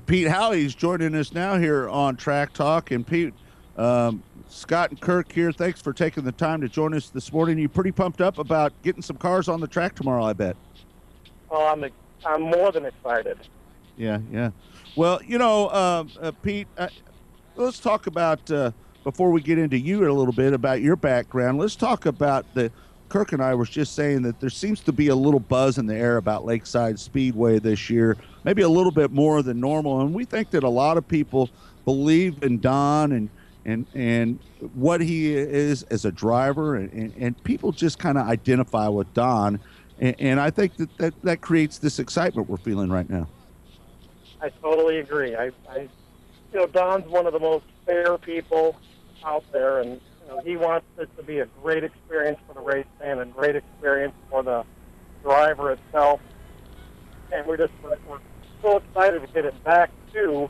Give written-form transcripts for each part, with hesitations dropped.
Pete Howey's joining us now here on Track Talk. And Pete, Scott and Kirk here, thanks for taking the time to join us this morning. You pretty pumped up about getting some cars on the track tomorrow, I bet. Oh, I'm more than excited. Yeah. Well, Pete, let's talk about, before we get into you a little bit about your background, let's talk about Kirk and I was just saying that there seems to be a little buzz in the air about Lakeside Speedway this year, maybe a little bit more than normal. And we think that a lot of people believe in Don and what he is as a driver, and people just kind of identify with Don. And I think that creates this excitement we're feeling right now. I totally agree. Don's one of the most fair people out there, and he wants it to be a great experience for the race fan and great experience for the driver itself. And we're so excited to get it back to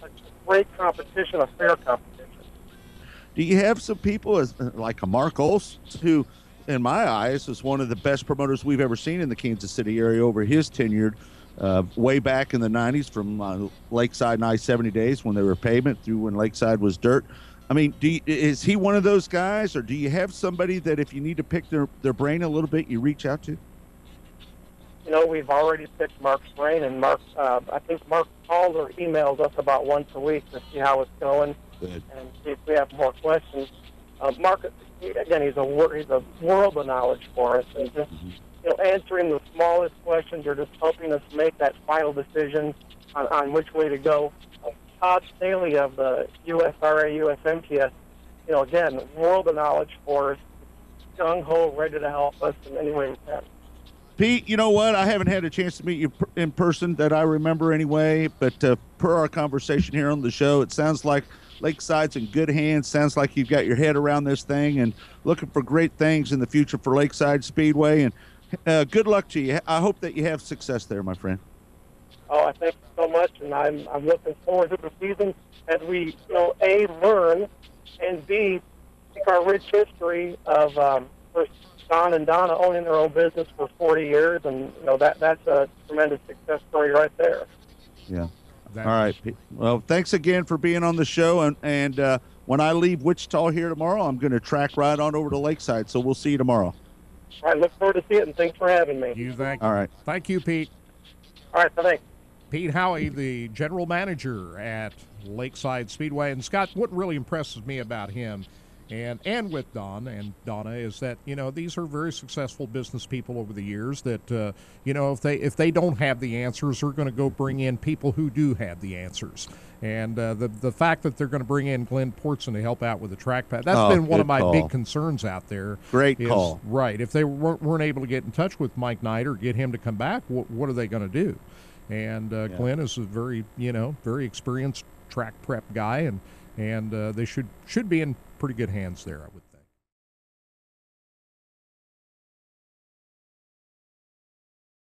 a great competition, a fair competition. Do you have some people like a Mark Olson, who, in my eyes, is one of the best promoters we've ever seen in the Kansas City area over his tenure, way back in the 90s from Lakeside and I-70 days when they were pavement through when Lakeside was dirt? I mean, is he one of those guys, or do you have somebody that if you need to pick their brain a little bit, you reach out to? We've already picked Mark's brain, and I think Mark calls or emails us about once a week to see how it's going. Good. And see if we have more questions. Mark, again, he's a world of knowledge for us, and just answering the smallest questions or just helping us make that final decision on which way to go. Todd Staley of the USRA USMTS, again, world of knowledge for us, gung ho, ready to help us in any way we can. Pete, you know what? I haven't had a chance to meet you in person that I remember anyway, but per our conversation here on the show, it sounds like Lakeside's in good hands. Sounds like you've got your head around this thing and looking for great things in the future for Lakeside Speedway. And good luck to you. I hope that you have success there, my friend. Oh, I thank you so much, and I'm looking forward to the season as we, A, learn, and B, take our rich history of first Don and Donna owning their own business for 40 years, and that's a tremendous success story right there. Yeah. All right, Pete. Well, thanks again for being on the show, and when I leave Wichita here tomorrow, I'm going to track right on over to Lakeside, so we'll see you tomorrow. All right, look forward to seeing it, and thanks for having me. All right. Thank you, Pete. All right, thanks. Pete Howey, the general manager at Lakeside Speedway. And Scott, what really impresses me about him and with Don and Donna is that, these are very successful business people over the years that, if they don't have the answers, they're going to go bring in people who do have the answers. And the fact that they're going to bring in Glenn Portson to help out with the track pad, that's been one of my big concerns out there. Great call. Right. If they weren't able to get in touch with Mike Knight or get him to come back, what are they going to do? And Glenn is a very experienced track prep guy, and they should be in pretty good hands there, I would think.